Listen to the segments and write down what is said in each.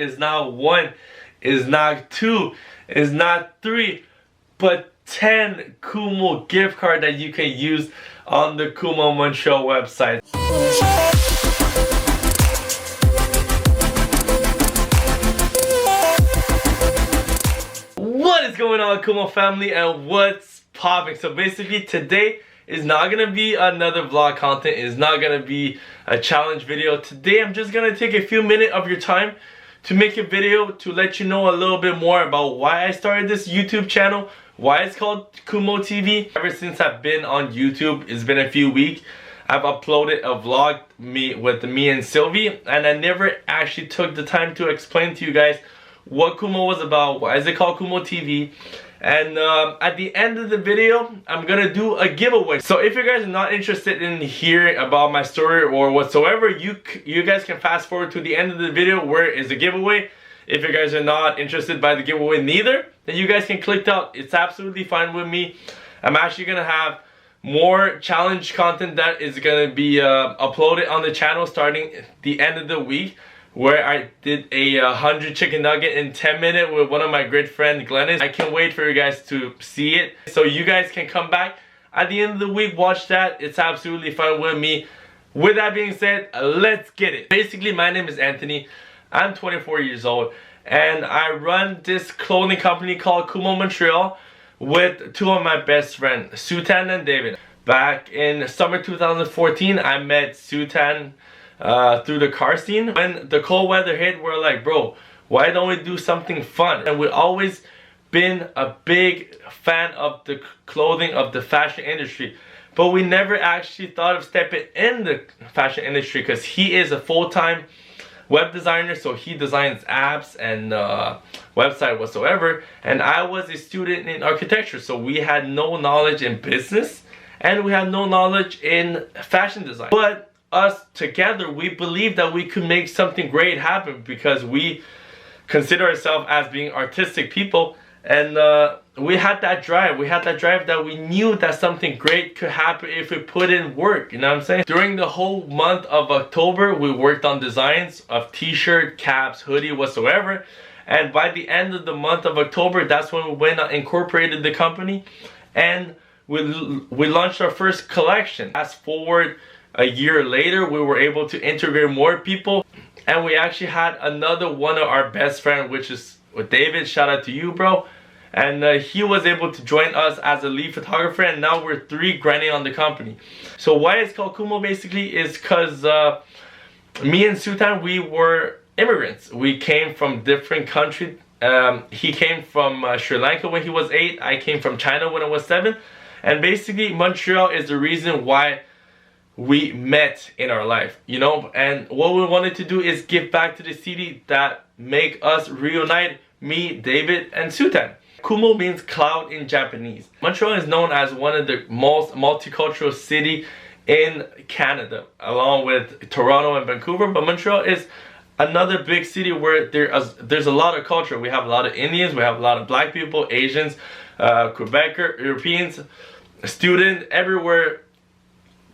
Is not 1, is not 2, is not 3, but 10 Kumo gift card that you can use on the Kumo Montreal website. What is going on, Kumo family, and what's popping? So basically today is not gonna be another vlog content, is not gonna be a challenge video. Today I'm just gonna take a few minutes of your time to make a video to let you know a little bit more about why I started this YouTube channel, why it's called Kumo TV. Ever since I've been on YouTube, it's been a few weeks, I've uploaded a vlog with me and Sylvie, and I never actually took the time to explain to you guys what Kumo was about, why is it called Kumo TV. And at the end of the video, I'm gonna do a giveaway. So if you guys are not interested in hearing about my story or whatsoever, you guys can fast forward to the end of the video where is the giveaway. If you guys are not interested by the giveaway neither, then you guys can click out. It's absolutely fine with me. I'm actually gonna have more challenge content that is gonna be uploaded on the channel starting the end of the week, where I did a 100 chicken nugget in 10 minutes with one of my great friends, Glennis. I can't wait for you guys to see it. So you guys can come back at the end of the week, watch that. It's absolutely fun with me. With that being said, let's get it. Basically, my name is Anthony. I'm 24 years old, and I run this clothing company called Kumo Montreal with two of my best friends, Sutan and David. Back in summer 2014, I met Sutan through the car scene. When the cold weather hit, we're like, bro, why don't we do something fun? And we've always been a big fan of the clothing, of the fashion industry, but we never actually thought of stepping in the fashion industry because he is a full-time web designer, so he designs apps and website whatsoever, and I was a student in architecture, so we had no knowledge in business and we had no knowledge in fashion design. But us together, we believe that we could make something great happen because we consider ourselves as being artistic people, and we had that drive. We had that drive that we knew that something great could happen if we put in work, you know what I'm saying? During the whole month of October, we worked on designs of t-shirt, caps, hoodie, whatsoever, and by the end of the month of October, that's when we went and incorporated the company, and we launched our first collection. Fast forward a year later, we were able to integrate more people, and we actually had another one of our best friends, which is with David. Shout out to you, bro. And he was able to join us as a lead photographer, and now we're 3 grinding on the company. So why it's called Kumo basically is because me and Sutan, we were immigrants. We came from different countries. He came from Sri Lanka when he was 8. I came from China when I was 7. And basically Montreal is the reason why we met in our life, you know, and what we wanted to do is give back to the city that make us reunite, me, David, and Sutan. Kumo means cloud in Japanese. Montreal is known as one of the most multicultural city in Canada, along with Toronto and Vancouver, but Montreal is another big city where there's a lot of culture. We have a lot of Indians, we have a lot of black people, Asians, Quebecer, Europeans, students, everywhere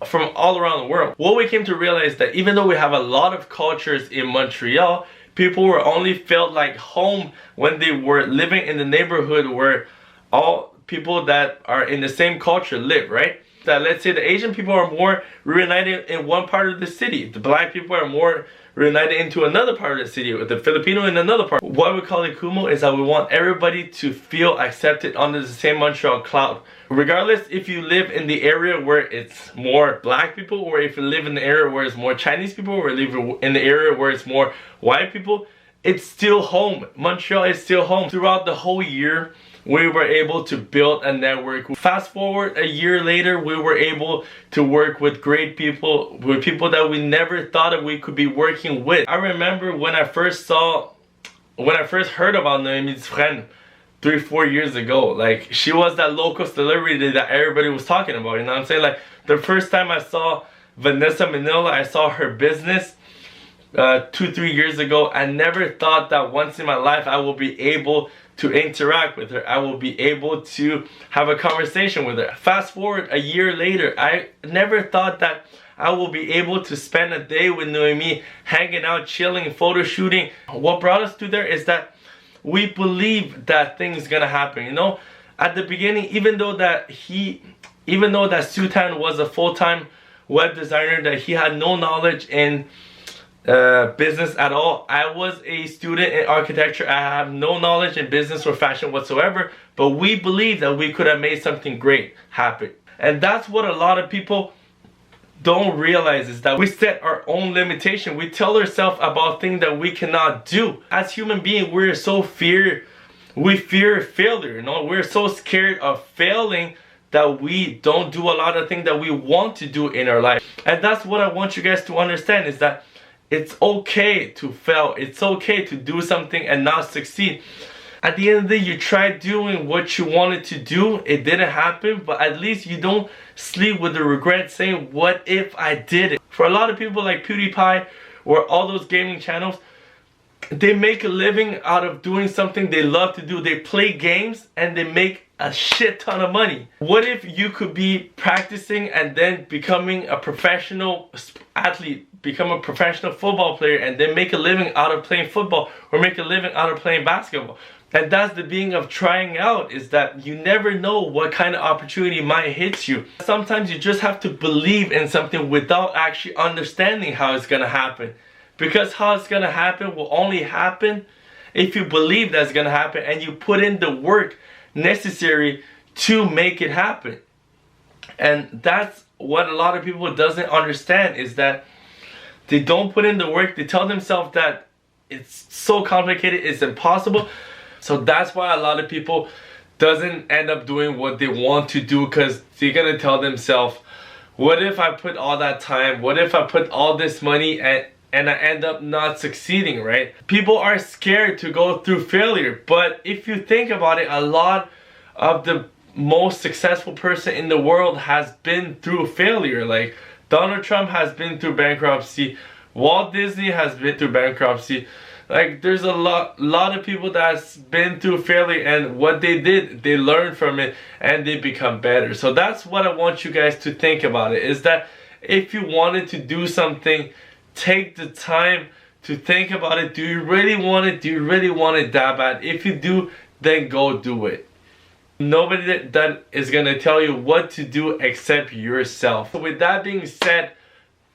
from all around the world. What we came to realize that even though we have a lot of cultures in Montreal, people were only felt like home when they were living in the neighborhood where all people that are in the same culture live, right? That let's say the Asian people are more reunited in one part of the city, the black people are more reunited into another part of the city, with the Filipino in another part. Why we call it Kumo is that we want everybody to feel accepted under the same Montreal cloud. Regardless if you live in the area where it's more black people, or if you live in the area where it's more Chinese people, or live in the area where it's more white people, it's still home. Montreal is still home. Throughout the whole year, we were able to build a network. Fast forward a year later, we were able to work with great people, with people that we never thought that we could be working with. I remember when I first heard about Noémie's friend 3-4 years ago, like, she was that local celebrity that everybody was talking about, you know what I'm saying? Like, the first time I saw Vanessa Manila, I saw her business 2-3 years ago. I never thought that once in my life I will be able to interact with her, I will be able to have a conversation with her. Fast forward a year later, I never thought that I will be able to spend a day with Noemi, hanging out, chilling, photo shooting. What brought us to there is that we believe that things gonna happen. You know, at the beginning, even though that Sutan was a full-time web designer, that he had no knowledge in business at all. I was a student in architecture. I have no knowledge in business or fashion whatsoever, but we believe that we could have made something great happen. And that's what a lot of people don't realize, is that we set our own limitation. We tell ourselves about things that we cannot do. As human beings, we fear failure. You know, we're so scared of failing that we don't do a lot of things that we want to do in our life. And that's what I want you guys to understand, is that it's okay to fail. It's okay to do something and not succeed. At the end of the day, you tried doing what you wanted to do. It didn't happen, but at least you don't sleep with the regret saying, what if I did it? For a lot of people like PewDiePie or all those gaming channels, they make a living out of doing something they love to do. They play games and they make a shit ton of money. What if you could be practicing and then becoming a professional athlete, become a professional football player, and then make a living out of playing football or make a living out of playing basketball? And that's the being of trying out, is that you never know what kind of opportunity might hit you. Sometimes you just have to believe in something without actually understanding how it's gonna happen. Because how it's gonna happen will only happen if you believe that's gonna happen and you put in the work necessary to make it happen. And that's what a lot of people doesn't understand, is that they don't put in the work. They tell themselves that it's so complicated, it's impossible. So that's why a lot of people doesn't end up doing what they want to do, because they're gonna tell themselves, what if I put all that time, what if I put all this money and I end up not succeeding, right? People are scared to go through failure, but if you think about it, a lot of the most successful person in the world has been through failure. Like Donald Trump has been through bankruptcy, Walt Disney has been through bankruptcy. Like there's a lot of people that's been through failure, and what they did, they learned from it and they become better. So that's what I want you guys to think about it, is that if you wanted to do something, take the time to think about it. Do you really want it? Do you really want it that bad? If you do, then go do it. Nobody that is gonna tell you what to do except yourself. So with that being said,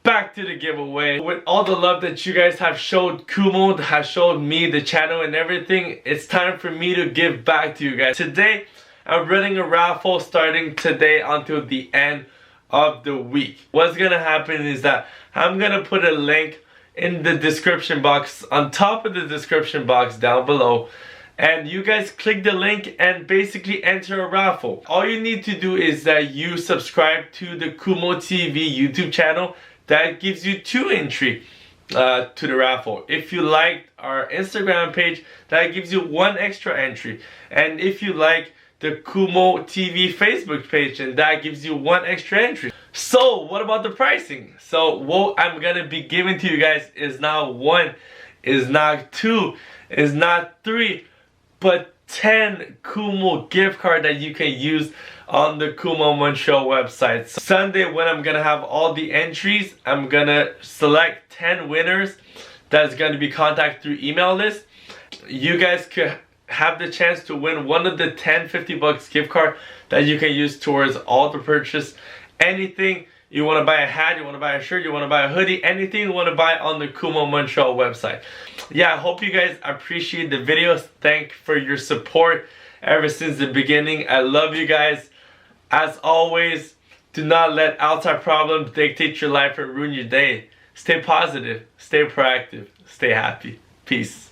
back to the giveaway. With all the love that you guys have showed Kumo, has showed me, the channel and everything, it's time for me to give back to you guys. Today, I'm running a raffle starting today until the end of the week. What's gonna happen is that I'm gonna put a link in the description box, on top of the description box down below, and you guys click the link and basically enter a raffle. All you need to do is that you subscribe to the Kumo TV YouTube channel. That gives you 2 entry to the raffle. If you liked our Instagram page, that gives you 1 extra entry. And if you like the Kumo TV Facebook page, and that gives you 1 extra entry. So what about the pricing? So what I'm gonna be giving to you guys is not 1, is not 2, is not 3, but 10 Kumo gift card that you can use on the Kumo Montreal website. So Sunday, when I'm gonna have all the entries, I'm gonna select 10 winners that's gonna be contacted through email list. You guys could have the chance to win one of the 10 $50 gift card that you can use towards all the purchase. Anything you want to buy, a hat, you want to buy a shirt, you want to buy a hoodie, anything you want to buy on the Kumo Montreal website. Yeah, I hope you guys appreciate the videos. Thank for your support ever since the beginning. I love you guys. As always, do not let outside problems dictate your life and ruin your day. Stay positive, stay proactive, stay happy. Peace.